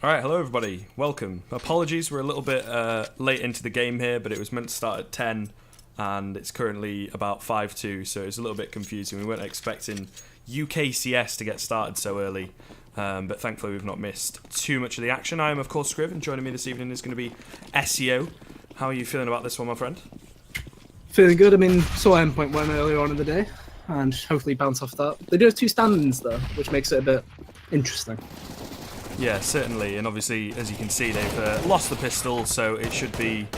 Alright, hello everybody, welcome. Apologies, we're a little bit late into the game here, but it was meant to start at 10 and it's currently about 5:02, so it's a little bit confusing. We weren't expecting UKCS to get started so early, but thankfully we've not missed too much of the action. I am of course Scriv, and joining me this evening is going to be SEO. How are you feeling about this one, my friend? Feeling good. I mean, saw Endpoint win earlier on in the day, and hopefully bounce off that. They do have two stand-ins though, which makes it a bit interesting. Yeah, certainly, and obviously, as you can see, they've lost the pistol, so it should be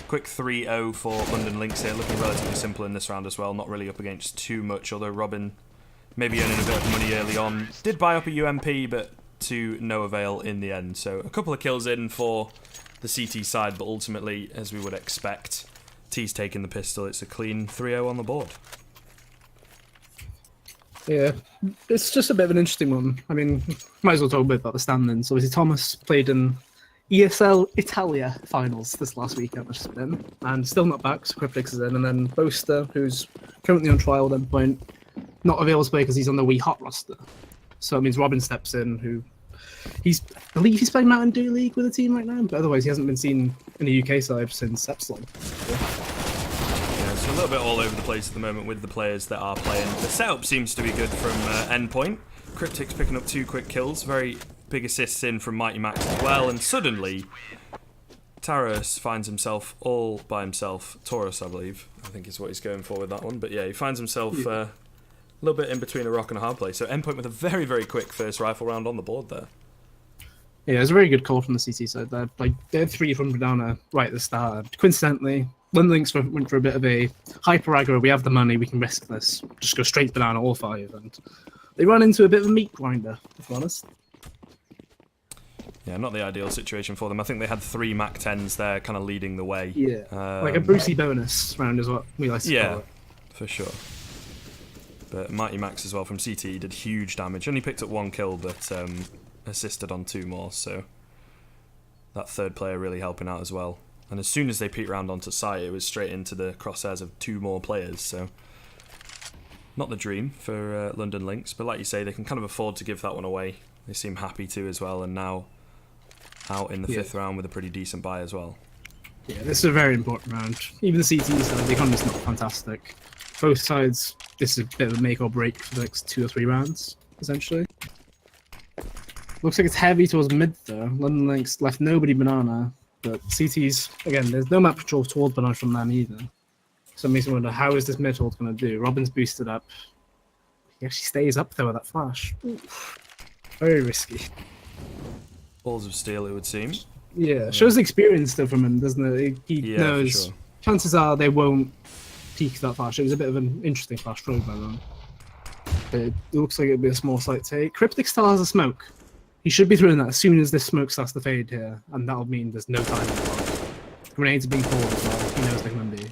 quick 3-0 for London Lynx here, looking relatively simple in this round as well, not really up against too much, although Robin maybe earning a bit of money early on. Did buy up a UMP, but to no avail in the end, so a couple of kills in for the CT side, but ultimately, as we would expect, T's taking the pistol, it's a clean 3-0 on the board. Yeah, it's just a bit of an interesting one. I mean, might as well talk a bit about the stand-ins. Obviously, Thomas played in ESL Italia finals this last weekend, which has been, and still not back, so Cryptix is in. And then Boaster, who's currently on trial at Endpoint, not available to play because he's on the Wii Hot roster. So it means Robin steps in, who I believe he's playing Mountain Dew League with the team right now, but otherwise he hasn't been seen in the UK side since Epsilon. A little bit all over the place at the moment with the players that are playing. The setup seems to be good from Endpoint. Cryptix picking up 2 quick kills, very big assists in from Mighty Max as well, and suddenly Taurus finds himself all by himself. Taurus, I believe, I think is what he's going for with that one. But yeah, he finds himself a little bit in between a rock and a hard place. So Endpoint with a very, very quick first rifle round on the board there. Yeah, it was a very good call from the CT side there. Like, they had 3 from Verdana right at the start. Coincidentally, London Lynx went for a bit of a hyper aggro. We have the money, we can risk this. Just go straight banana all 5. And they ran into a bit of a meat grinder, if I'm honest. Yeah, not the ideal situation for them. I think they had 3 Mac 10s there, kind of leading the way. Yeah, like a Brucey bonus round is what we like to call it. For sure. But Mighty Max as well from CT did huge damage. Only picked up 1 kill, but assisted on 2 more, so that third player really helping out as well. And as soon as they peeked round onto site, it was straight into the crosshairs of 2 more players, so not the dream for London Lynx, but like you say, they can kind of afford to give that one away. They seem happy to as well, and now out in the 5th round with a pretty decent buy as well. Yeah, this is a very important round. Even the CT side, the economy's not fantastic. Both sides, this is a bit of a make or break for the next 2 or 3 rounds, essentially. Looks like it's heavy towards mid though. London Lynx left nobody banana, but CT's, again, there's no map control towards banana from them either. So it makes me wonder, how is this mid hold going to do? Robin's boosted up. He actually stays up though with that flash. Oof. Very risky. Balls of steel, it would seem. Yeah, shows the experience though from him, doesn't it? He knows. For sure. Chances are they won't peek that flash. It was a bit of an interesting flash throw by them. But it looks like it'll be a small slight take. Cryptix still has a smoke. He should be throwing that as soon as this smoke starts to fade here, and that'll mean there's no time. Grenades are being pulled as well. He knows they can be.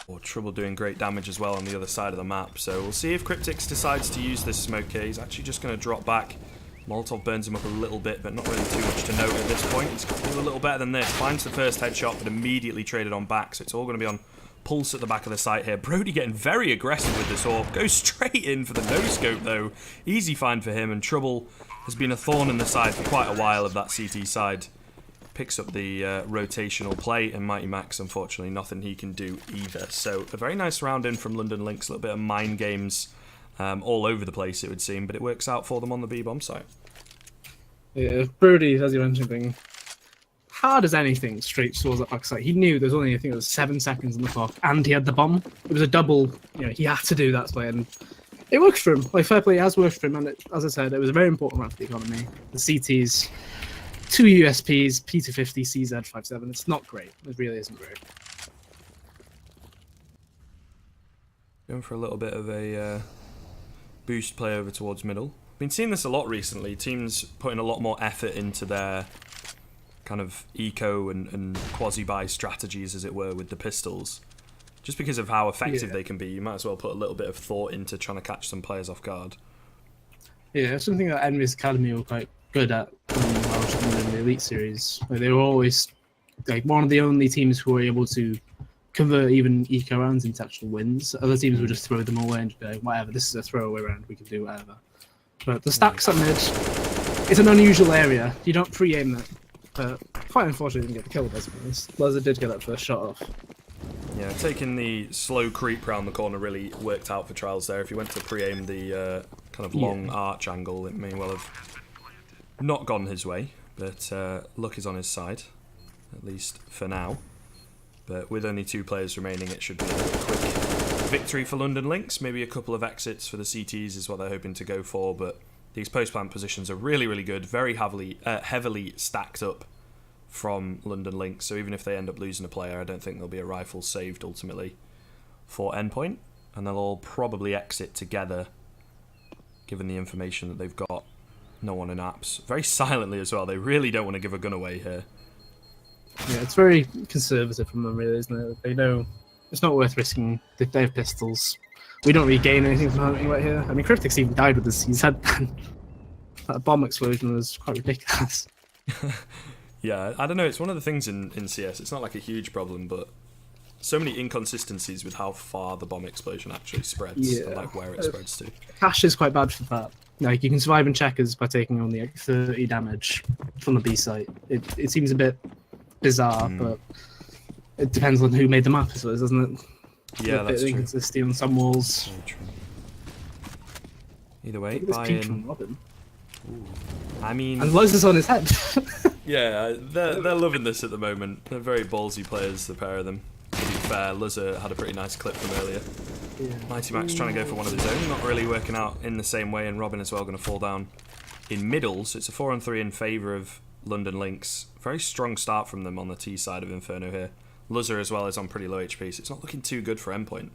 Or Trouble doing great damage as well on the other side of the map. So we'll see if Cryptix decides to use this smoke here. He's actually just going to drop back. Molotov burns him up a little bit, but not really too much to note at this point. He's got to do a little better than this. Finds the first headshot, but immediately traded on back. So it's all going to be on Pulse at the back of the site here. Brody getting very aggressive with this AWP. Goes straight in for the no-scope though. Easy find for him, and Trouble has been a thorn in the side for quite a while of that CT side. Picks up the rotational play, and Mighty Max, unfortunately, nothing he can do either. So a very nice round in from London Lynx. A little bit of mind games all over the place, it would seem, but it works out for them on the B-bomb site. Yeah, Brody, as you mentioned, being hard as anything straight towards that back side. He knew there was only, I think it was 7 seconds on the clock, and he had the bomb. It was a double, he had to do that play, and it works for him. Like, fair play, it has worked for him, and as I said, it was a very important round for the economy. The CTs, 2 USPs, P250, CZ57. It's not great. It really isn't great. Going for a little bit of a boost play over towards middle. Been seeing this a lot recently. Teams putting a lot more effort into their kind of eco and quasi-buy strategies, as it were, with the pistols. Just because of how effective they can be, you might as well put a little bit of thought into trying to catch some players off guard. Yeah, it's something that Enemy's Academy were quite good at when I was in the Elite Series. Like, they were always like one of the only teams who were able to convert even eco rounds into actual wins. Other teams would just throw them away and be like, whatever, this is a throwaway round, we can do whatever. But the stacks at mid, it's an unusual area. You don't pre-aim it, but quite unfortunate didn't get the kill, I suppose. Leza did get that first shot off. Yeah, taking the slow creep round the corner really worked out for Trials there. If he went to pre-aim the kind of long arch angle, it may well have not gone his way, but luck is on his side, at least for now. But with only 2 players remaining, it should be a quick victory for London Lynx. Maybe a couple of exits for the CTs is what they're hoping to go for, but these post-plant positions are really, really good, very heavily stacked up from London Lynx, so even if they end up losing a player, I don't think there'll be a rifle saved ultimately for Endpoint, and they'll all probably exit together, given the information that they've got. No one in apps. Very silently as well, they really don't want to give a gun away here. Yeah, it's very conservative from them, really, isn't it? They know it's not worth risking. They have pistols. We don't really gain anything from hunting right here. I mean, Cryptic's even died with his headband. That bomb explosion was quite ridiculous. Yeah, I don't know, it's one of the things in CS, it's not like a huge problem, but so many inconsistencies with how far the bomb explosion actually spreads, and like where it spreads to. Cash is quite bad for that. Like, you can survive in checkers by taking only like 30 damage from the B site. It seems a bit bizarre, but it depends on who made the map, I suppose, doesn't it? Yeah, that's true. Inconsistency on some walls. Very true. Either way, This peek from Robin. I mean... And Lowe's on his head. Yeah, they're loving this at the moment. They're very ballsy players, the pair of them. To be fair, Luzza had a pretty nice clip from earlier. Yeah. Mighty Max trying to go for one of his own, not really working out in the same way, and Robin as well going to fall down in middle. So it's a 4-on-3 in favour of London Lynx. Very strong start from them on the T side of Inferno here. Luzza as well is on pretty low HP, so it's not looking too good for Endpoint.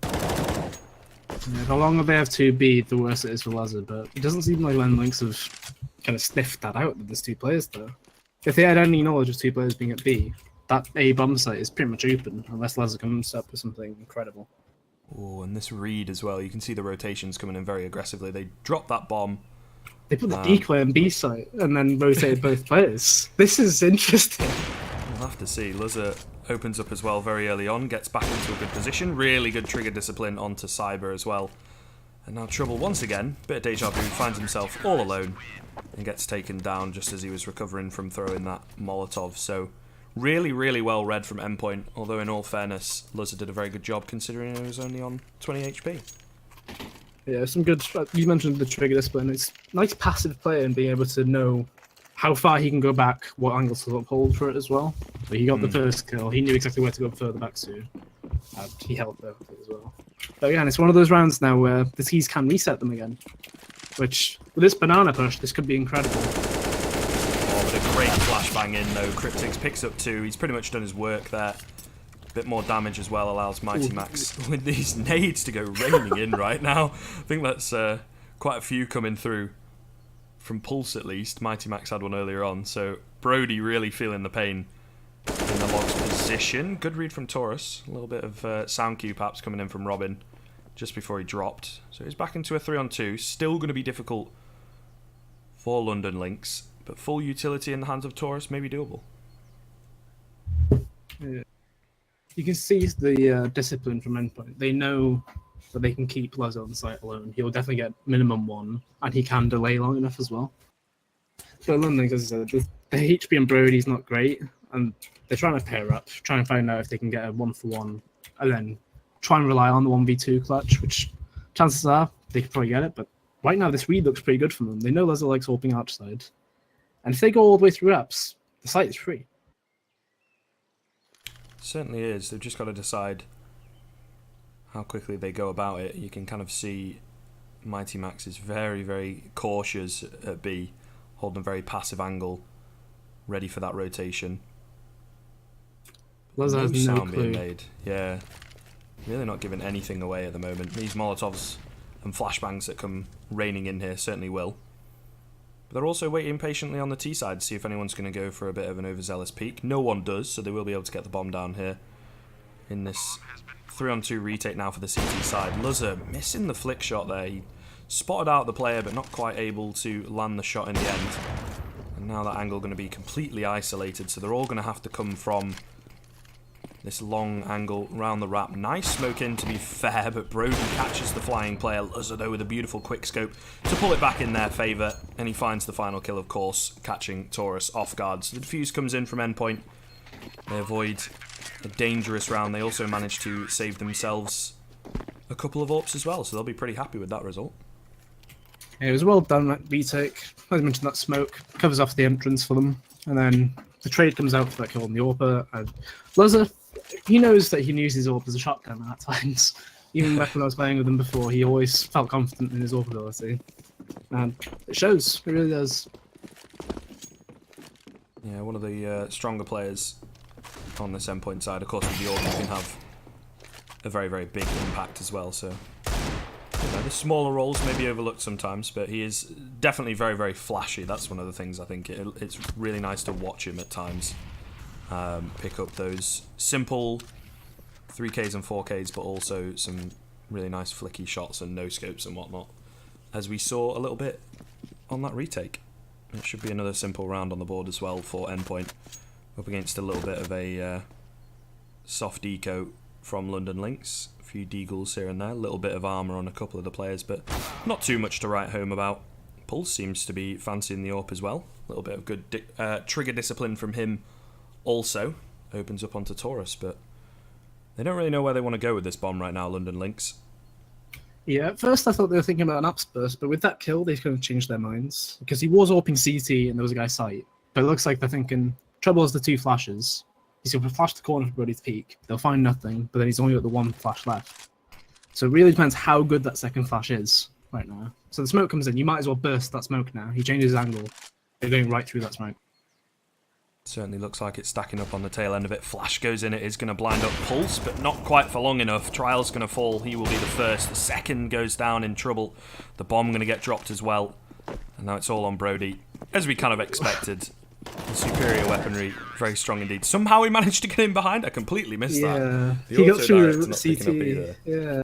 Yeah, the longer they have 2B, the worse it is for Luzza, but it doesn't seem like London Lynx have kind of sniffed that out that there's 2 players there. If they had any knowledge of 2 players being at B, that A bomb site is pretty much open, unless Leza comes up with something incredible. Oh, and this read as well. You can see the rotations coming in very aggressively. They dropped that bomb. They put the decoy on B site and then rotated both players. This is interesting. We'll have to see. Luzza opens up as well very early on, gets back into a good position. Really good trigger discipline onto Cyber as well. And now Trouble once again, bit of deja vu, finds himself all alone and gets taken down just as he was recovering from throwing that Molotov. So really, really well read from Endpoint, although in all fairness, Luzza did a very good job considering he was only on 20 HP. Yeah, some good... You mentioned the trigger discipline. It's nice passive play and being able to know how far he can go back, what angle to uphold for it as well. But he got the first kill. He knew exactly where to go further back to. He held perfectly as well. But again, it's one of those rounds now where the T's can reset them again. Which, with this banana push, this could be incredible. Oh, but a great flashbang in though. Cryptix picks up 2. He's pretty much done his work there. A bit more damage as well allows Mighty Max with these nades to go raining in right now. I think that's quite a few coming through. From Pulse at least. Mighty Max had one earlier on. So Brody really feeling the pain in the log's position. Good read from Taurus. A little bit of sound cue perhaps coming in from Robin just before he dropped. So he's back into a 3-on-2. Still going to be difficult for London Lynx. But full utility in the hands of Taurus may be doable. Yeah. You can see the discipline from Endpoint. They know that they can keep Lezzo on the site alone. He'll definitely get minimum 1, and he can delay long enough as well. But London, as I said, the HP on Brody's not great, and they're trying to pair up, trying to find out if they can get a 1-for-1, and then try and rely on the 1v2 clutch, which chances are they could probably get it, but right now this read looks pretty good for them. They know Lezzo likes hoping outside, and if they go all the way through apps, the site is free. Certainly is. They've just got to decide how quickly they go about it. You can kind of see Mighty Max is very, very cautious at B, holding a very passive angle, ready for that rotation. Lezzo has no sound being clue. made. Yeah, really not giving anything away at the moment. These Molotovs and flashbangs that come raining in here certainly will. But they're also waiting patiently on the T side to see if anyone's going to go for a bit of an overzealous peek. No one does, so they will be able to get the bomb down here in this 3-on-2 retake now for the CT side. Luzza missing the flick shot there. He spotted out the player, but not quite able to land the shot in the end. And now that angle going to be completely isolated, so they're all going to have to come from this long angle round the wrap. Nice smoke in, to be fair, but Brody catches the flying player, Luzardo with a beautiful quick scope to pull it back in their favour, and he finds the final kill, of course, catching Taurus off guard. So the defuse comes in from Endpoint. They avoid a dangerous round. They also manage to save themselves a couple of AWPs as well, so they'll be pretty happy with that result. Yeah, it was well done, that retake. As I mentioned, that smoke covers off the entrance for them, and then the trade comes out for that kill on the AWP, and Luzza, he knows that he can use his AWP as a shotgun at times. Even back when I was playing with him before, he always felt confident in his AWP ability. And it shows, it really does. Yeah, one of the stronger players on this Endpoint side. Of course, with the AWP, you can have a very, very big impact as well, so... You know, the smaller roles may be overlooked sometimes, but he is definitely very, very flashy. That's one of the things I think. It's really nice to watch him at times. Pick up those simple 3Ks and 4Ks, but also some really nice flicky shots and no-scopes and whatnot, as we saw a little bit on that retake. It should be another simple round on the board as well for Endpoint, up against a little bit of a soft eco from London Lynx. A few deagles here and there, a little bit of armour on a couple of the players, but not too much to write home about. Pulse seems to be fancying the AWP as well. A little bit of good trigger discipline from him also. Opens up onto Taurus, but they don't really know where they want to go with this bomb right now, London Lynx. Yeah, at first I thought they were thinking about an APS burst, but with that kill, they've kind of changed their minds. Because he was AWPing CT and there was a guy sight. But it looks like they're thinking, trouble is the two flashes. He's going to flash the corner for Brody's peak. They'll find nothing, but then he's only got the one flash left. So it really depends how good that second flash is right now. So the smoke comes in. You might as well burst that smoke now. He changes his angle. They're going right through that smoke. Certainly looks like it's stacking up on the tail end of it. Flash goes in. It is going to blind up Pulse, but not quite for long enough. Trial's going to fall. He will be the first. The second goes down in trouble. The bomb going to get dropped as well. And now it's all on Brody, as we kind of expected. Superior weaponry, very strong indeed. Somehow he managed to get in behind. I completely missed that. He got through the CT. Yeah.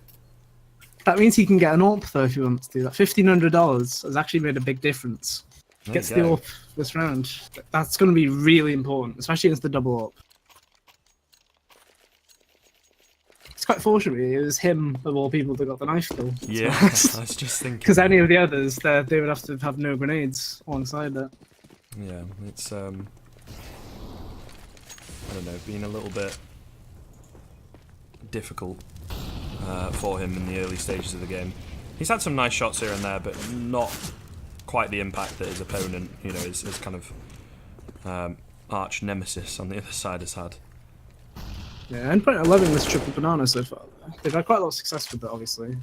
That means he can get an AWP though if he wants to do that. $1,500 has actually made a big difference. Gets the AWP this round. That's going to be really important, especially against the double AWP. It's quite fortunate, really. It was him, of all people, that got the knife kill. Yeah, I was just thinking. Because any of the others, they would have to have no grenades alongside that. Yeah, it's, I don't know, been a little bit difficult for him in the early stages of the game. He's had some nice shots here and there, but not quite the impact that his opponent, you know, his kind of arch nemesis on the other side has had. Yeah, Endpoint are loving this triple banana so far. They've had quite a lot of success with it, obviously.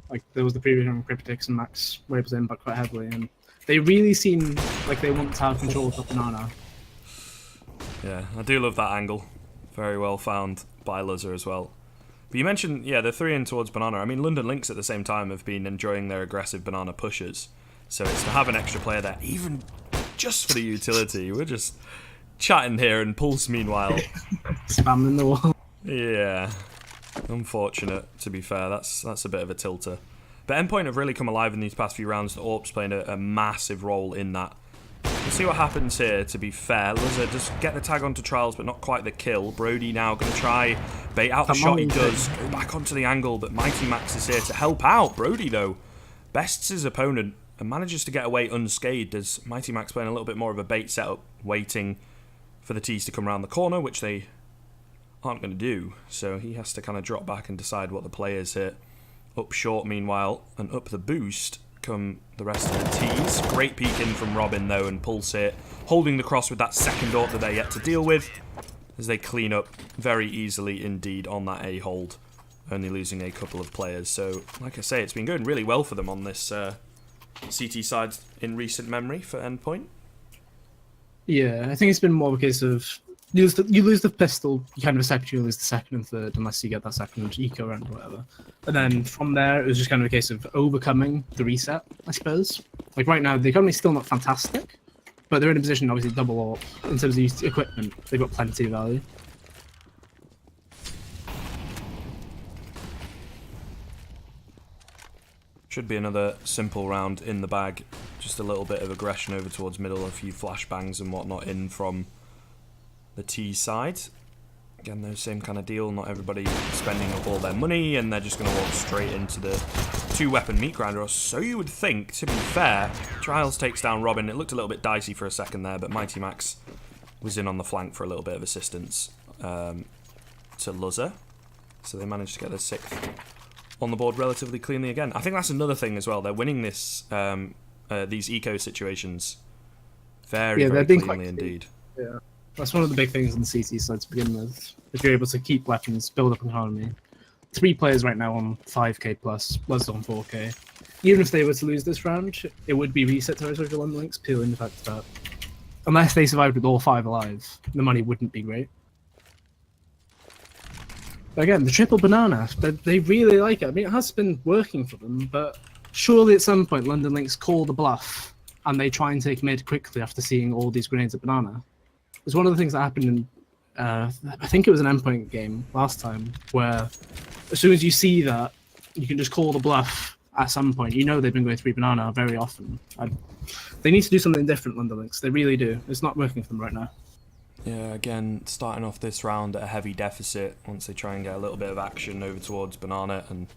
Like, there was the previous one, Cryptix and Max Wavers in back quite heavily, and they really seem like they want to have control of the banana. Yeah, I do love that angle. Very well found by Luzza as well. But you mentioned, yeah, the 3 in towards banana. I mean, London Lynx at the same time have been enjoying their aggressive banana pushes. So it's to have an extra player there, even just for the utility. We're just chatting here, and Pulse, meanwhile... Spamming the wall. Yeah. Unfortunate, to be fair. That's a bit of a tilter. But Endpoint have really come alive in these past few rounds. The AWP's playing a massive role in that. We'll see what happens here, to be fair. Luzza does get the tag onto Trials, but not quite the kill. Brody now going to try bait out the shot. He does. Go back onto the angle, but Mighty Max is here to help out. Brody, though, bests his opponent and manages to get away unscathed, as Mighty Max playing a little bit more of a bait setup, waiting for the T's to come around the corner, which they aren't going to do. So he has to kind of drop back and decide what the play is here. Up short, meanwhile, and up the boost come the rest of the T's. Great peek in from Robin, though, and Pulse here, holding the cross with that second AWP that they're yet to deal with, as they clean up very easily indeed on that A hold, only losing a couple of players. So, like I say, it's been going really well for them on this CT side in recent memory for Endpoint. Yeah, I think it's been more of a case of you lose the pistol, you kind of accept you lose the second and third unless you get that second eco round or whatever. And then from there, it was just kind of a case of overcoming the reset, I suppose. Like right now, the economy's still not fantastic, but they're in a position, obviously, double up in terms of equipment. They've got plenty of value. Should be another simple round in the bag. Just a little bit of aggression over towards middle, a few flashbangs and whatnot in from the T side. Again, no same kind of deal. Not everybody spending up all their money, and they're just going to walk straight into the 2-weapon meat grinder, or so you would think. To be fair, Trials takes down Robin. It looked a little bit dicey for a second there, but Mighty Max was in on the flank for a little bit of assistance to Luzzer. So they managed to get their 6th on the board relatively cleanly again. I think that's another thing as well. They're winning this these eco situations very cleanly indeed. Yeah, that's one of the big things on the CT side to begin with. If you're able to keep weapons, build up an economy. 3 players right now on 5k plus, Luzzer on 4k. Even if they were to lose this round, it would be reset territory for London Lynx, purely in the fact that unless they survived with all 5 alive, the money wouldn't be great. But again, the triple banana, they really like it. I mean, it has been working for them, but surely at some point London Lynx call the bluff and they try and take mid quickly after seeing all these grenades at banana. It was one of the things that happened in, I think it was an Endpoint game last time, where as soon as you see that, you can just call the bluff at some point. You know they've been going 3 banana very often. They need to do something different, London Lynx. They really do. It's not working for them right now. Yeah, again, starting off this round at a heavy deficit once they try and get a little bit of action over towards banana, and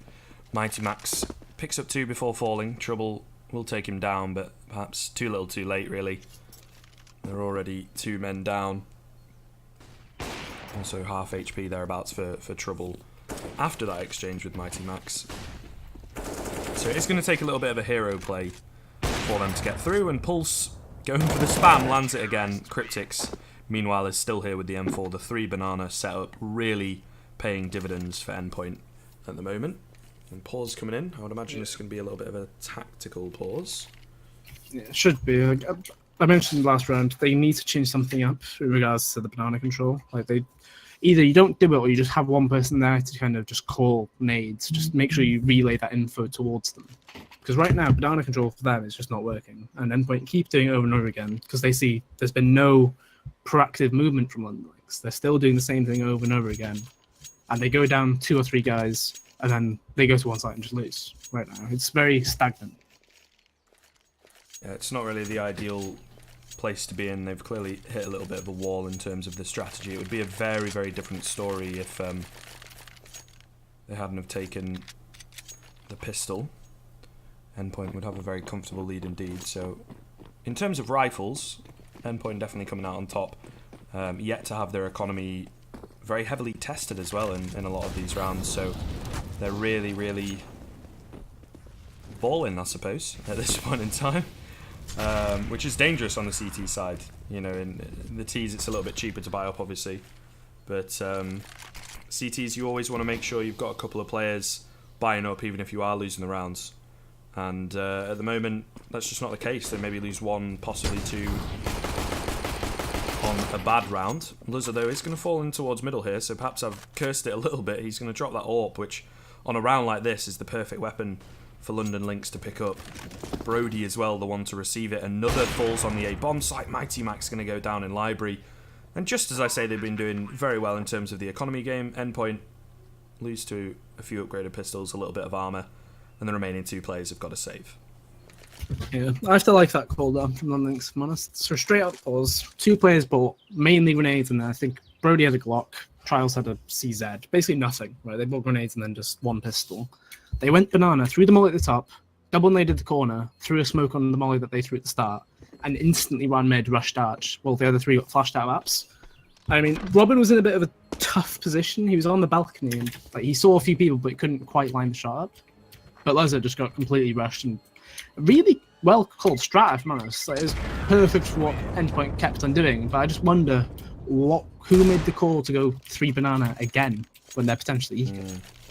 Mighty Max picks up 2 before falling. Trouble will take him down, but perhaps too little too late, really. They're already 2 men down. Also half HP thereabouts for Trouble after that exchange with Mighty Max. So it's going to take a little bit of a hero play for them to get through, and Pulse going for the spam, lands it again. Cryptics, meanwhile, is still here with the M4. The 3 banana setup really paying dividends for Endpoint at the moment. And pause coming in. I would imagine this is going to be a little bit of a tactical pause. Yeah, it should be. Like, I mentioned last round, they need to change something up in regards to the banana control. Like either you don't do it or you just have one person there to kind of just call nades. Just make sure you relay that info towards them. Because right now, banana control for them is just not working. And Endpoint keep doing it over and over again because they see there's been no proactive movement from London Lynx. They're still doing the same thing over and over again. And they go down 2 or 3 guys, and then they go to one side and just lose right now. It's very stagnant. Yeah, it's not really the ideal place to be in. They've clearly hit a little bit of a wall in terms of the strategy. It would be a very, very different story if they hadn't have taken the pistol. Endpoint would have a very comfortable lead indeed. So in terms of rifles, Endpoint definitely coming out on top. Yet to have their economy very heavily tested as well in a lot of these rounds. So they're really, really balling, I suppose, at this point in time. Which is dangerous on the CT side. You know, in the Ts it's a little bit cheaper to buy up, obviously, but CTs you always want to make sure you've got a couple of players buying up, even if you are losing the rounds. And at the moment, that's just not the case. They maybe lose 1, possibly 2 on a bad round. Luzzer, though, is going to fall in towards middle here, so perhaps I've cursed it a little bit. He's going to drop that AWP, which on a round like this is the perfect weapon for London Lynx to pick up. Brody as well, the one to receive it. Another falls on the A bomb site. Mighty Max going to go down in library. And just as I say, they've been doing very well in terms of the economy game. Endpoint lose to a few upgraded pistols, a little bit of armor, and the remaining 2 players have got to save. Yeah, I still like that call down from London Lynx, if I'm honest. So straight up pause. 2 players bought mainly grenades, and I think Brody had a Glock. Trials had a CZ. Basically nothing, right? They bought grenades and then just 1 pistol. They went banana, threw the molly at the top, double naded the corner, threw a smoke on the molly that they threw at the start, and instantly ran mid, rushed arch, while the other 3 got flashed out of apps. I mean, Robin was in a bit of a tough position. He was on the balcony, and he saw a few people, but couldn't quite line the shot up. But Luzzer just got completely rushed, and really well called strat, if I'm honest. It was perfect for what Endpoint kept on doing, but I just wonder who made the call to go 3 banana again when they're potentially eco.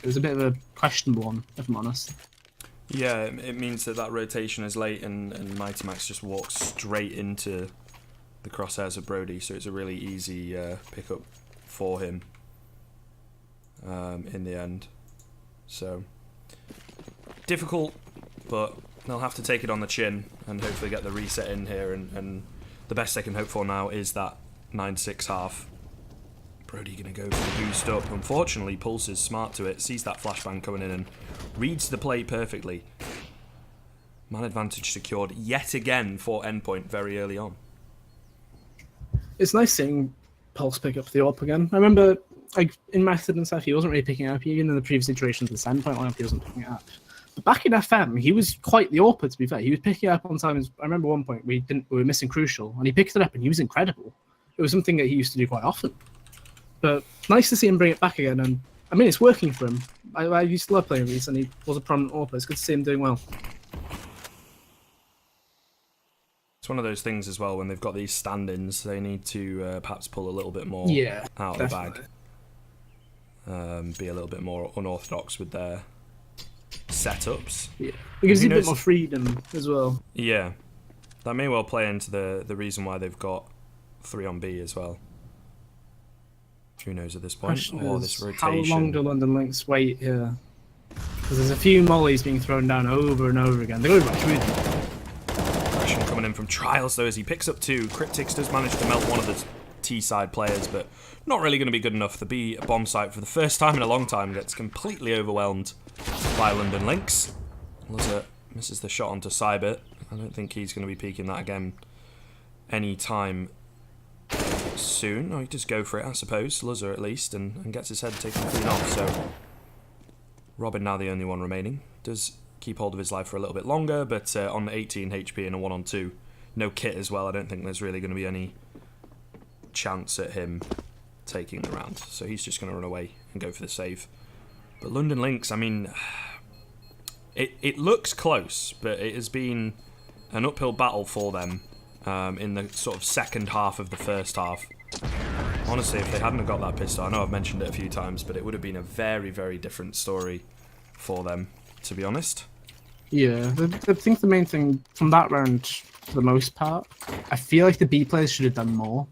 It was a bit of a questionable one, if I'm honest. Yeah, it means that rotation is late, and Mighty Max just walks straight into the crosshairs of Brody, so it's a really easy pickup for him in the end. So, difficult, but they'll have to take it on the chin and hopefully get the reset in here, and the best they can hope for now is that 9-6 half. Brody going to go for the boost up. Unfortunately, Pulse is smart to it, sees that flashbang coming in and reads the play perfectly. Man advantage secured yet again for Endpoint very early on. It's nice seeing Pulse pick up the AWP again. I remember like in method and stuff, he wasn't really picking it up. Even in the previous iterations of the Endpoint lineup, he wasn't picking it up. But back in FM, he was quite the AWPer, to be fair. He was picking it up on times. I remember one point we were missing Crucial, and he picked it up, and he was incredible. It was something that he used to do quite often. But nice to see him bring it back again, and I mean, it's working for him. I used to love playing Reese, and he was a prominent AWPer. It's good to see him doing well. It's one of those things as well, when they've got these stand-ins, they need to perhaps pull a little bit more out of the bag. Be a little bit more unorthodox with their setups. Yeah, it gives you a bit more freedom as well. Yeah, that may well play into the reason why they've got 3 on B as well. Who knows at this point? This rotation. How long do London Lynx wait here? Because there's a few mollies being thrown down over and over again. They're going right through them. Aggression coming in from Trials though, as he picks up 2. Cryptix does manage to melt one of the T-side players, but not really going to be good enough. The B bomb site for the first time in a long time gets completely overwhelmed by London Lynx. Luzzer misses the shot onto Cybert. I don't think he's going to be peeking that again any time soon. Oh, he does go for it, I suppose. Luzzer at least, and gets his head taken clean off. So Robin now the only one remaining. Does keep hold of his life for a little bit longer, but on 18 HP and a 1-on-2. No kit as well. I don't think there's really going to be any chance at him taking the round. So he's just going to run away and go for the save. But London Lynx, I mean, it looks close, but it has been an uphill battle for them in the sort of second half of the first half. Honestly, if they hadn't have got that pistol, I know I've mentioned it a few times, but it would have been a very, very different story for them, to be honest. Yeah, I think the main thing from that round, for the most part, I feel like the B players should have done more.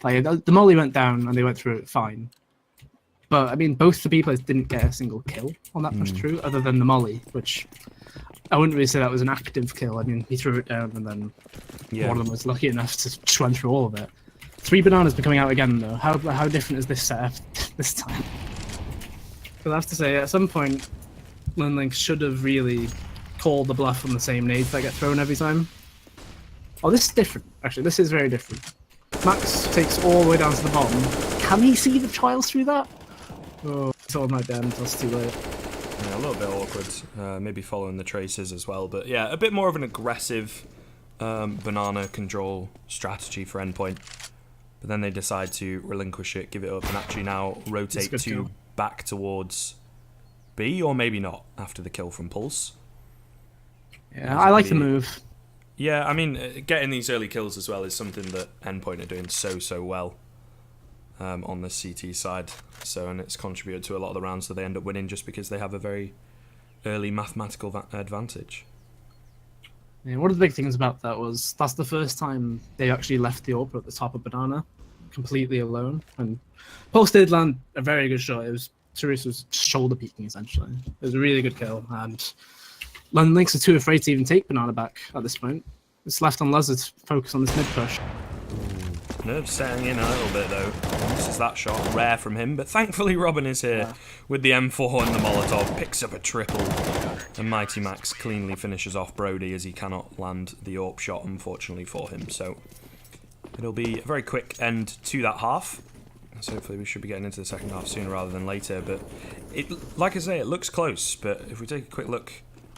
Like, the molly went down and they went through it fine. But, I mean, both the B players didn't get a single kill on that push through, other than the molly, which I wouldn't really say that was an active kill. I mean, he threw it down and then one of them was lucky enough to just run through all of it. 3 bananas been coming out again, though. How different is this setup this time? But I have to say, at some point, London Lynx should have really called the bluff on the same nades that get thrown every time. Oh, this is different. Actually, this is very different. Max takes all the way down to the bottom. Can he see the Trials through that? Oh, it's all night down. That's too late. Yeah, a little bit awkward. Maybe following the traces as well. But yeah, a bit more of an aggressive banana control strategy for Endpoint. But then they decide to relinquish it, give it up, and actually now rotate to back towards B, or maybe not, after the kill from Pulse. Yeah, I like the move. Yeah, I mean, getting these early kills as well is something that Endpoint are doing so well on the CT side. So, and it's contributed to a lot of the rounds that they end up winning just because they have a very early mathematical advantage. Yeah, one of the big things about that was that's the first time they actually left the AWPer at the top of Banana completely alone. And Pulse did land a very good shot. It was Teresa was shoulder peeking essentially. It was a really good kill, and London Lynx are too afraid to even take Banana back at this point. It's left on Luzzer to focus on this mid push. Nerves setting in a little bit though. Misses that shot, rare from him, but thankfully Robin is here with the M4 and the Molotov, picks up a triple, and Mighty Max cleanly finishes off Brody as he cannot land the AWP shot, unfortunately for him. So it'll be a very quick end to that half. So hopefully we should be getting into the second half sooner rather than later. But it, like I say, it looks close. But if we take a quick look,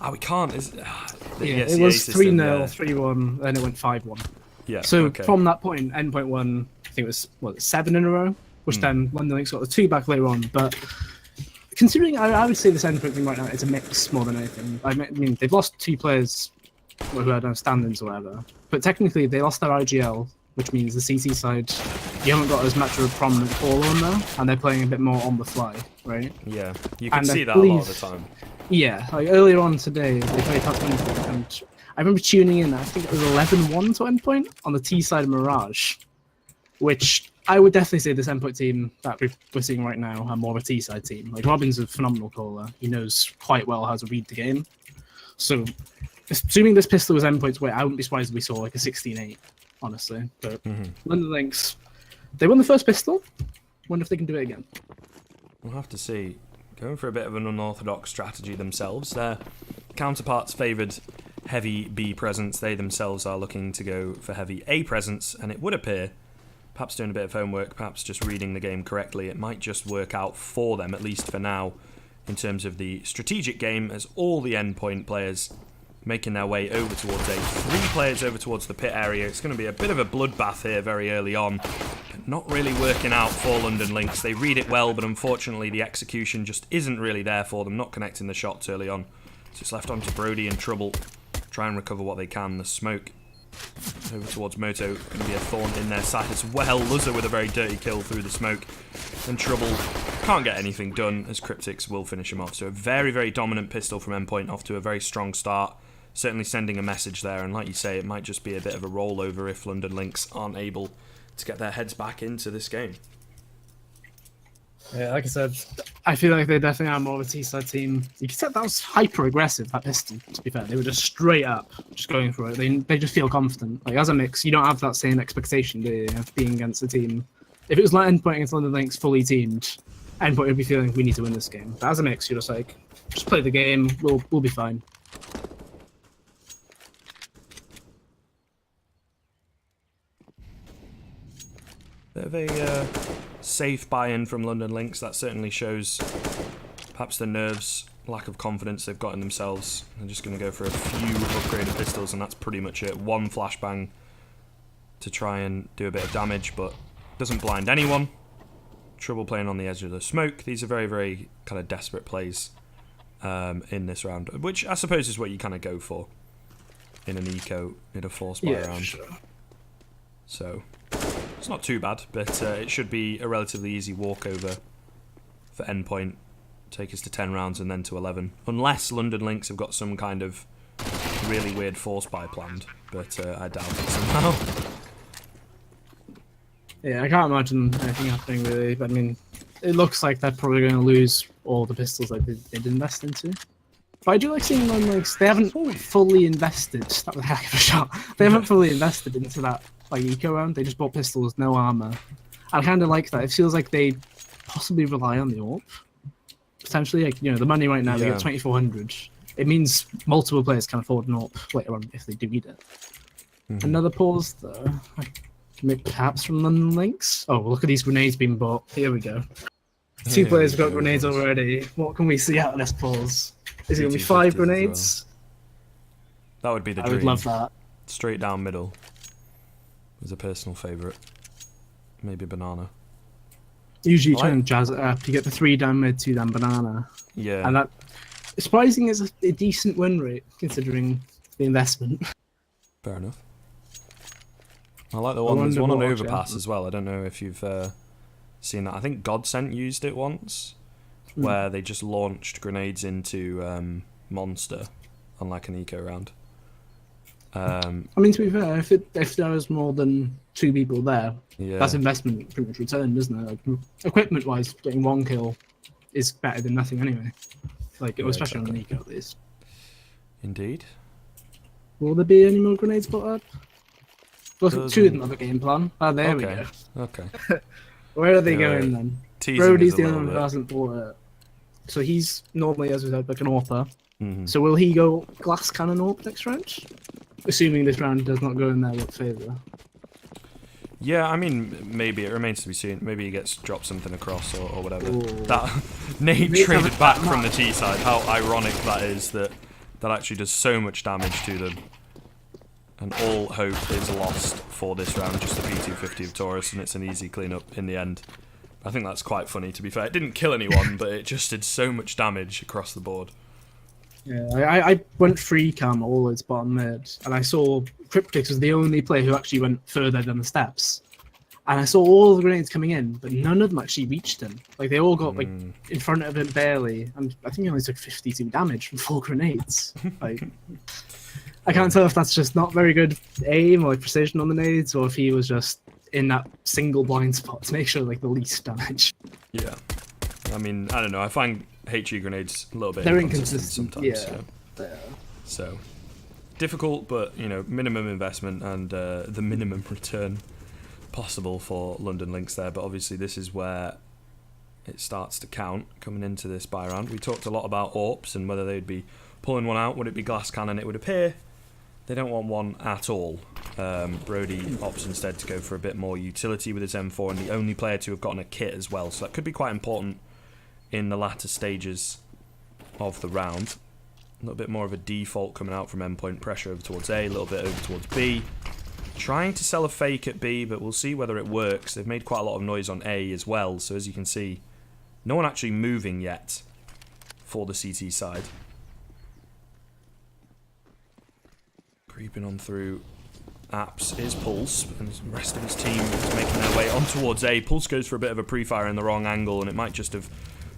we can't. It was 3-0, 3-1, then it went 5-1. Yeah. So from that point, Endpoint won, I think it was 7 in a row, which then London Lynx got the 2 back later on. But considering, I would say this Endpoint thing right now is a mix more than anything. I mean, they've lost 2 players who had no stand-ins or whatever, but technically they lost their IGL, which means the CT side, you haven't got as much of a prominent caller on there, and they're playing a bit more on the fly, right? Yeah, you can see that a lot of the time. Yeah, like earlier on today, they played past Endpoint, and I remember tuning in, I think it was 11-1 to Endpoint on the T side of Mirage, which I would definitely say this Endpoint team that we're seeing right now are more of a T side team. Like, Robin's a phenomenal caller. He knows quite well how to read the game. So, assuming this pistol was Endpoint's way, I wouldn't be surprised if we saw like a 16-8, honestly. But London Lynx, they won the first pistol. Wonder if they can do it again. We'll have to see. Going for a bit of an unorthodox strategy themselves. Their counterparts favoured heavy B presence. They themselves are looking to go for heavy A presence, and it would appear perhaps doing a bit of homework, perhaps just reading the game correctly, it might just work out for them, at least for now, in terms of the strategic game, as all the Endpoint players making their way over towards A. 3 players over towards the pit area. It's going to be a bit of a bloodbath here very early on, but not really working out for London Lynx. They read it well, but unfortunately the execution just isn't really there for them, not connecting the shots early on. So it's left on to Brody and Trouble. Try and recover what they can. The smoke over towards Moto, going to be a thorn in their side as well. Luzza with a very dirty kill through the smoke. And Trouble can't get anything done, as Cryptics will finish him off. So a very, very dominant pistol from Endpoint, off to a very strong start. Certainly sending a message there, and like you say, it might just be a bit of a rollover if London Lynx aren't able to get their heads back into this game. Yeah, like I said, I feel like they definitely are more of a T-side team. You can say that was hyper-aggressive, that pistol, to be fair. They were just straight up, just going for it. They just feel confident. Like, as a mix, you don't have that same expectation, do you, of being against a team. If it was like Endpoint against London Lynx fully teamed, Endpoint would be feeling, we need to win this game. But as a mix, you're just like, just play the game, we'll be fine. Bit of a safe buy-in from London Lynx. That certainly shows perhaps the nerves, lack of confidence they've got in themselves. They're just going to go for a few upgraded pistols, and that's pretty much it. One flashbang to try and do a bit of damage, but doesn't blind anyone. Trouble playing on the edge of the smoke. These are very, very kind of desperate plays in this round, which I suppose is what you kind of go for in an eco, in a force buy round. Sure. So it's not too bad, but it should be a relatively easy walkover for Endpoint. Take us to 10 rounds and then to 11. Unless London Lynx have got some kind of really weird force buy planned, but I doubt it somehow. Yeah, I can't imagine anything happening really. But I mean, it looks like they're probably going to lose all the pistols like they did invest into. But I do like seeing them, like, they haven't fully invested. That was a heck of a shot. They haven't fully invested into that like eco round. They just bought pistols, no armor. I kind of like that. It feels like they possibly rely on the AWP. Potentially, like, you know, the money right now, they get 2,400. It means multiple players can afford an AWP later on if they do need it. Another pause though. Perhaps from London Lynx. Oh, look at these grenades being bought. Here we go. Two players have got grenades already. What can we see out of this pause? Is it going to be 5 grenades? That would be the dream. I would love that. Straight down middle is a personal favourite. Maybe banana. Usually you try and jazz it up. You get the 3 down mid, 2 down banana. Yeah. And that, surprising, is a decent win rate considering the investment. Fair enough. I like the one. There's one on Overpass as well. I don't know if you've seen that. I think Godsent used it once, where they just launched grenades into Monster on like an eco round. I mean, to be fair, if there was more than 2 people there, yeah, that's investment pretty much returned, isn't it? Like, equipment-wise, getting 1 kill is better than nothing anyway. Like, especially on an eco, at least. Indeed. Will there be any more grenades put up? Look, 2 of them have a game plan. Ah, there we go. Okay. Where are they going then? Brody's the only one who hasn't bought it. So he's normally, as we said, like an AWPer. So will he go glass cannon AWP next round? Assuming this round does not go in their favour. Yeah, I mean, maybe. It remains to be seen. Maybe he gets dropped something across or whatever. Ooh. That Nate traded back from the T side. How ironic that is, that actually does so much damage to them. And all hope is lost for this round. Just the P250 of Taurus, and it's an easy cleanup in the end. I think that's quite funny, to be fair. It didn't kill anyone, but it just did so much damage across the board. Yeah, I went free cam all its bottom mid, and I saw Cryptics was the only player who actually went further than the steps. And I saw all the grenades coming in, but none of them actually reached him. Like, they all got like in front of him barely, and I think he only took 52 damage from 4 grenades. Like, I can't tell if that's just not very good aim or like precision on the nades, or if he was just in that single blind spot to make sure like the least damage. Yeah, I mean, I don't know. I find HE grenades a little bit they're inconsistent sometimes. Yeah. So difficult, but you know, minimum investment and the minimum return possible for London Lynx there. But obviously, this is where it starts to count coming into this buy round. We talked a lot about AWPs and whether they'd be pulling one out. Would it be glass cannon? It would appear They don't want one at all. Brody opts instead to go for a bit more utility with his M4, and the only player to have gotten a kit as well, so that could be quite important in the latter stages of the round. A little bit more of a default coming out from Endpoint. Pressure over towards A, a little bit over towards B. Trying to sell a fake at B, but we'll see whether it works. They've made quite a lot of noise on A as well, so as you can see, no one actually moving yet for the CT side. Creeping on through Apps is Pulse, and the rest of his team is making their way on towards A. Pulse goes for a bit of a pre-fire in the wrong angle, and it might just have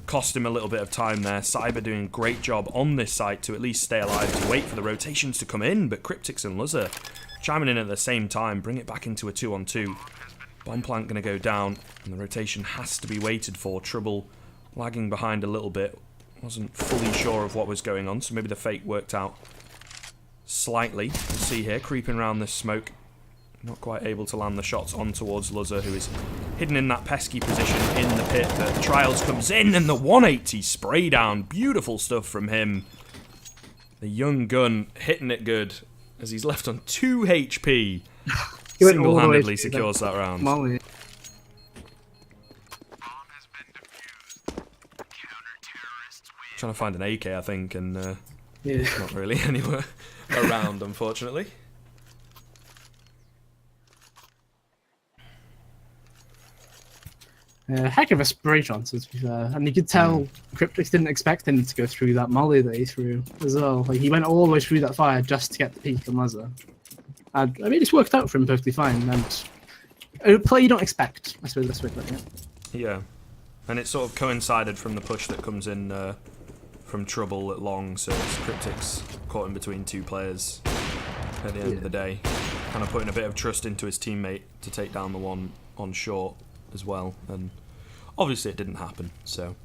cost him a little bit of time there. Cyber doing a great job on this site to at least stay alive, to wait for the rotations to come in, but Cryptix and Luzzer chiming in at the same time, bring it back into a 2-on-2. Bomb plant going to go down, and the rotation has to be waited for. Trouble lagging behind a little bit. Wasn't fully sure of what was going on, so maybe the fake worked out slightly. We'll see here, creeping around this smoke. Not quite able to land the shots on towards Luzzer, who is hidden in that pesky position in the pit. But Trials comes in, and the 180 spray down. Beautiful stuff from him. The young gun hitting it good, as he's left on 2 HP. Single-handedly secures that round. Molly. Trying to find an AK, I think, and Yeah. not really anywhere around, unfortunately. Heck of a spray chance, to be fair. And you could tell Cryptix didn't expect him to go through that molly that he threw as well. Like, he went all the way through that fire just to get the peak on Luzzer. And I mean, it's worked out for him perfectly fine. And a play you don't expect, I suppose that's way of putting it. Yeah. And it sort of coincided from the push that comes in from Trouble at long, so it's Cryptix caught in between 2 players at the end of the day. Kind of putting a bit of trust into his teammate to take down the one on short as well, and obviously it didn't happen, so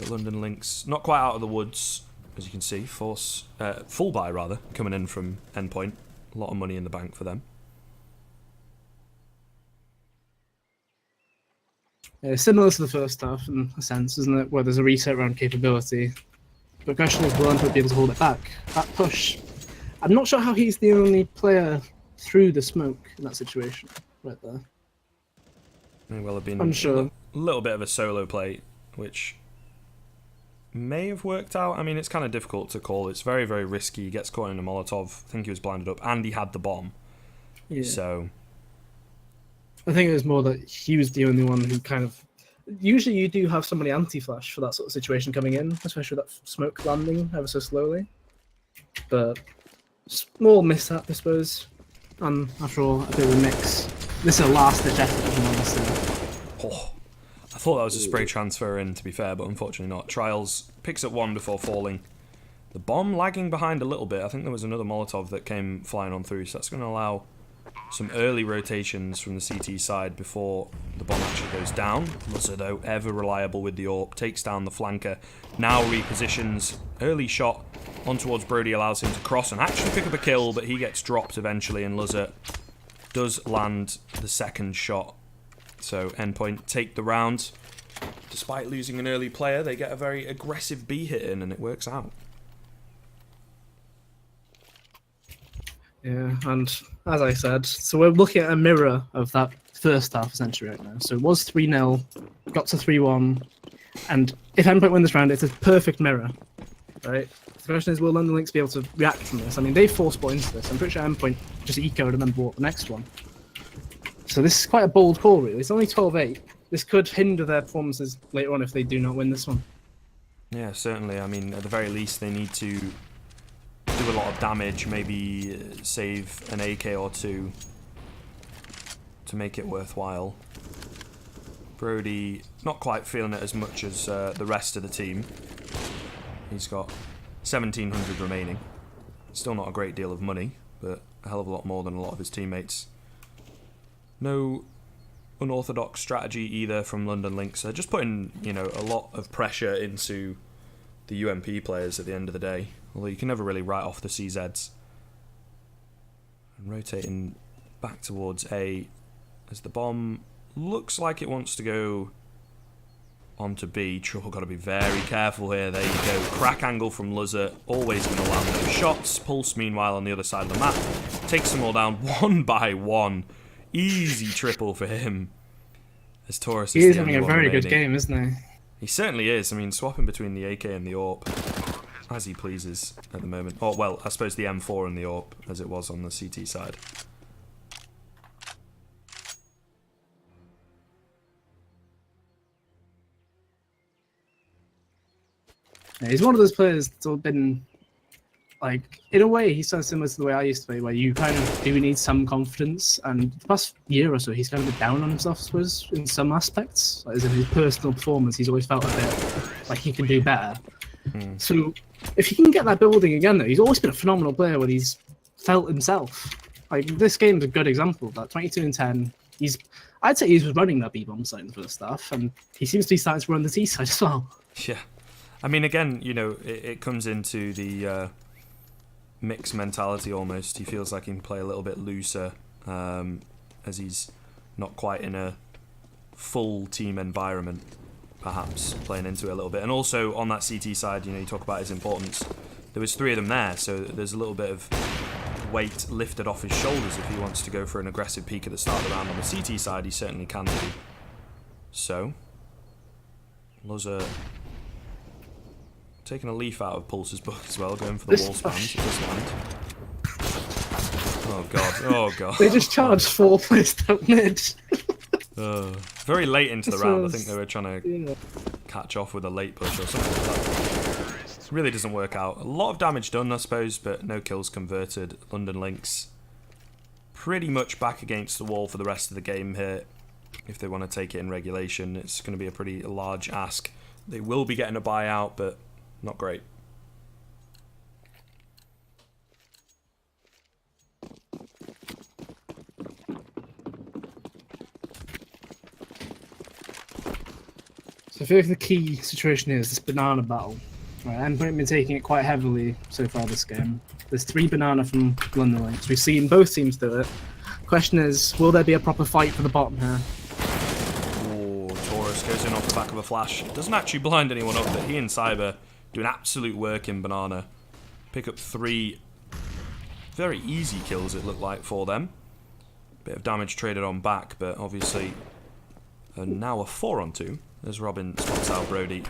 the London Lynx not quite out of the woods, as you can see. Full buy rather, coming in from Endpoint. A lot of money in the bank for them. Similar to the first half in a sense, isn't it? Where there's a reset around capability. But the question is, will Endpoint be able to hold it back? That push. I'm not sure how he's the only player through the smoke in that situation, right there. May well have been Unsure. a little bit of a solo play, which may have worked out. I mean, it's kind of difficult to call. It's very, very risky. He gets caught in a Molotov. I think he was blinded up, and he had the bomb. Yeah. So I think it was more that he was the only one who kind of... Usually you do have somebody anti-flash for that sort of situation coming in, especially with that smoke landing ever so slowly. But small mishap, I suppose. And after all, a bit of a mix. This is a last-ditch effort, if I'm honest. oh, I thought that was a spray transfer in, to be fair, but unfortunately not. Trials picks up 1 before falling. The bomb lagging behind a little bit. I think there was another Molotov that came flying on through, so that's going to allow some early rotations from the CT side before the bomb actually goes down. Luzzer, though, ever reliable with the AWP, takes down the flanker, now repositions. Early shot on towards Brody allows him to cross and actually pick up a kill, but he gets dropped eventually, and Luzzer does land the second shot. So Endpoint take the round. Despite losing an early player, they get a very aggressive B hit in, and it works out. Yeah, and as I said, so we're looking at a mirror of that first half essentially right now. So it was 3-0, got to 3-1, and if Endpoint win this round, it's a perfect mirror, right? The question is, will London Lynx be able to react from this? I mean, they forced bought into this. I'm pretty sure Endpoint just ecoed and then bought the next one. So this is quite a bold call, really. It's only 12-8. This could hinder their performances later on if they do not win this one. Yeah, certainly. I mean, at the very least, they need to do a lot of damage, maybe save an AK or 2 to make it worthwhile. Brody not quite feeling it as much as the rest of the team. He's got 1,700 remaining. Still not a great deal of money, but a hell of a lot more than a lot of his teammates. No unorthodox strategy either from London Lynx. They're just putting, you know, a lot of pressure into the UMP players at the end of the day. Although you can never really write off the CZs. And rotating back towards A as the bomb looks like it wants to go onto B. Trouble got to be very careful here. There you go. Crack angle from Luzzer. Always going to land those shots. Pulse, meanwhile, on the other side of the map. Takes them all down 1 by 1. Easy triple for him. As Taurus is having a very good game, isn't he? He certainly is. I mean, swapping between the AK and the AWP as he pleases at the moment. Oh, well, I suppose the M4 and the AWP, as it was on the CT side. Yeah, he's one of those players that's been, like, in a way, he's so similar to the way I used to play, where you kind of do need some confidence, and the past year or so, he's kind of been down on himself, I suppose, in some aspects. Like, as in his personal performance, he's always felt a bit like he can do better. So, if he can get that building again, though, he's always been a phenomenal player when he's felt himself. Like, this game's a good example of that. 22 and 10. I'd say he was running that B-bomb side in the first half, and he seems to be starting to run the T side as well. Yeah. I mean, again, you know, it comes into the mixed mentality almost. He feels like he can play a little bit looser as he's not quite in a full team environment, perhaps, playing into it a little bit. And also, on that CT side, you know, you talk about his importance. There was 3 of them there, so there's a little bit of weight lifted off his shoulders if he wants to go for an aggressive peak at the start of the round. On the CT side, he certainly can do. So, Luzzer taking a leaf out of Pulse's book as well, going for the wall spams. Just land. Oh god, oh god. They just charged 4 players down mid. Very late into the round. I think they were trying to catch off with a late push or something like that. It really doesn't work out. A lot of damage done, I suppose, but no kills converted. London Lynx pretty much back against the wall for the rest of the game here. If they want to take it in regulation, it's going to be a pretty large ask. They will be getting a buyout, but not great. So I feel like the key situation is this banana battle. Right, Endpoint been taking it quite heavily so far this game. There's 3 banana from London Lynx. We've seen both teams do it. Question is, will there be a proper fight for the bottom here? Oh, Taurus goes in off the back of a flash. Doesn't actually blind anyone up, but he and Cyber do an absolute work in banana. Pick up 3 very easy kills, it looked like, for them. Bit of damage traded on back, but obviously now a 4-on-2 as Robin spots out Brody.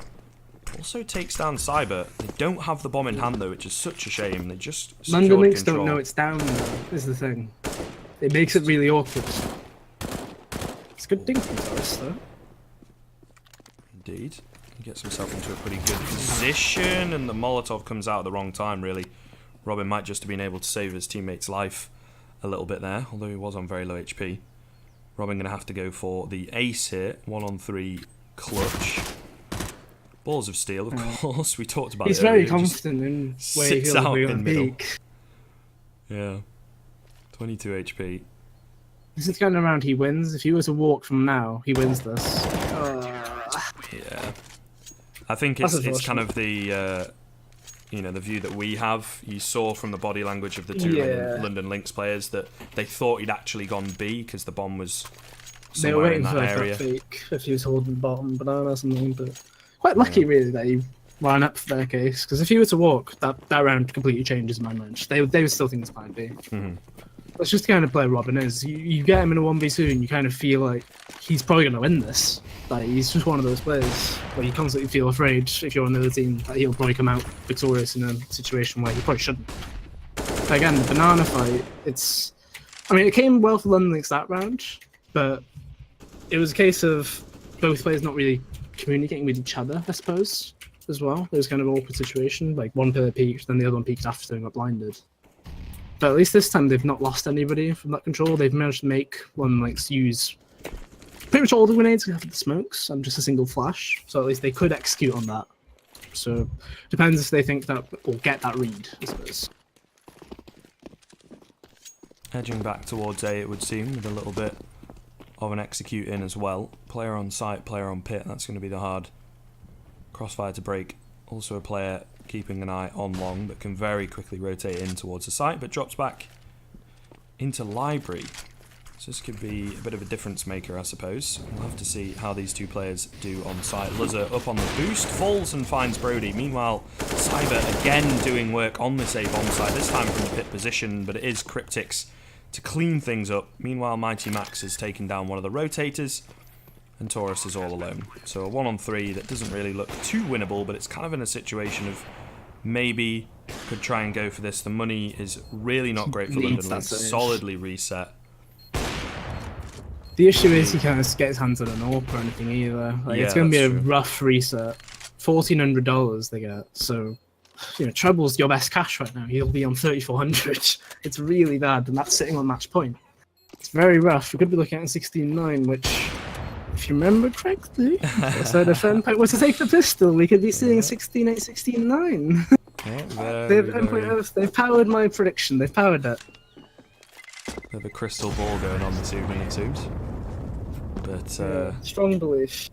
Also takes down Cyber. They don't have the bomb in hand though, which is such a shame. They just London Lynx don't know it's down though, is the thing. It makes it really awkward. It's a good thing for Taurus though. Indeed. He gets himself into a pretty good position, and the Molotov comes out at the wrong time, really. Robin might just have been able to save his teammate's life a little bit there, although he was on very low HP. Robin going to have to go for the ace here. 1-on-3 clutch. Balls of steel, of course. We talked about He's it very earlier. confident in where he'll be on peak. Yeah. 22 HP. This is the kind of round he wins. If he were to walk from now, he wins this. Yeah. I think it's kind of the you know, the view that we have. You saw from the body language of the 2 London Lynx players that they thought he'd actually gone B because the bomb was somewhere in that area. They were waiting for fake if he was holding the bottom banana or something, but quite lucky really that he ran up for their case, because if he were to walk, that round completely changes my mind. They would still think it's fine B. That's just the kind of player Robin is. You get him in a 1v2 and you kind of feel like he's probably going to win this. Like, he's just one of those players where you constantly feel afraid if you're on the other team that he'll probably come out victorious in a situation where he probably shouldn't. But again, the banana fight, I mean, it came well for London Lynx that round, but it was a case of both players not really communicating with each other, I suppose, as well. It was kind of an awkward situation. Like, one player peaked, then the other one peaked after they got blinded. But at least this time they've not lost anybody from that control. They've managed to make London Lynx use pretty much all the grenades except for the smokes and just a single flash. So at least they could execute on that. So depends if they think that will get that read, I suppose. Edging back towards A, it would seem, with a little bit of an execute in as well. Player on site, player on pit. That's going to be the hard crossfire to break. Also a player keeping an eye on long, but can very quickly rotate in towards the site, but drops back into library. So this could be a bit of a difference maker, I suppose. We'll have to see how these two players do on site. Luzzer up on the boost, falls and finds Brody. Meanwhile, Cyber again doing work on this A-bomb side, this time from the pit position, but it is Cryptics to clean things up. Meanwhile, Mighty Max has taken down one of the rotators, and Taurus is all alone. So a 1-on-3 that doesn't really look too winnable, but it's kind of in a situation of maybe could try and go for this. The money is really not great for London Lynx, solidly reset. The issue is he can't get his hands on an AWP or anything either. Like, Yeah, it's going to be a that's true. rough reset. $1,400 they get, so you know, Treble's your best cash right now. He'll be on 3,400. It's really bad, and that's sitting on match point. It's very rough. We could be looking at 16-9, which, if you remember correctly, so the Endpoint was to take the pistol. We could be seeing 16-8, 16-9. Yeah, They've powered my prediction. They've powered it. Bit of a crystal ball going on this evening, it seems. But Strong belief.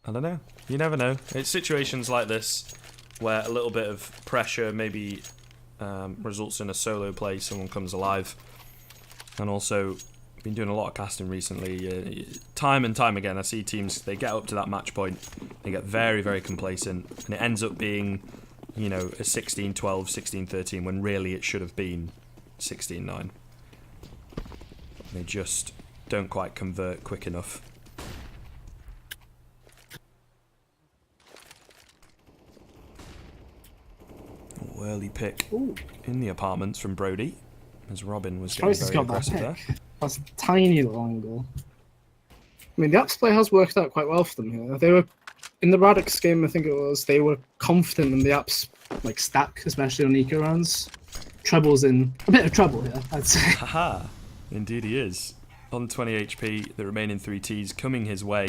I don't know. You never know. It's situations like this where a little bit of pressure maybe results in a solo play, someone comes alive. And also, been doing a lot of casting recently. Time and time again, I see teams, they get up to that match point, they get very, very complacent, and it ends up being, you know, a 16-12, 16-13, when really it should have been 16-9. They just don't quite convert quick enough. Early pick in the apartments from Brody, as Robin was getting very aggressive there. That's a tiny little angle. I mean, the Apps play has worked out quite well for them here. They were, in the Radix game, I think it was, they were confident in the Apps like stack, especially on eco rounds. Treble's in a bit of trouble here, I'd say. Haha, indeed he is. On 20 HP, the remaining 3 Ts coming his way.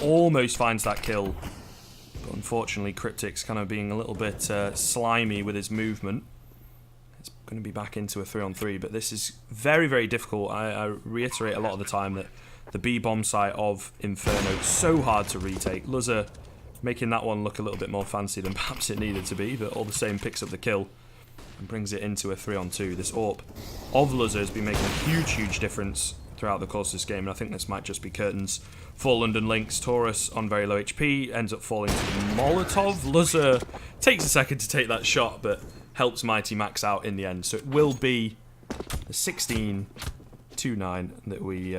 Almost finds that kill. But unfortunately, Cryptic's kind of being a little bit slimy with his movement. It's going to be back into a 3-on-3, but this is very, very difficult. I reiterate a lot of the time that the B-bomb site of Inferno is so hard to retake. Luzzer making that one look a little bit more fancy than perhaps it needed to be, but all the same picks up the kill and brings it into a 3-on-2. This AWP of Luzzer has been making a huge, huge difference throughout the course of this game, and I think this might just be curtains for London Lynx. Taurus on very low HP ends up falling to the Molotov. Luzzer takes a second to take that shot, but helps Mighty Max out in the end. So it will be a 16-2-9 that we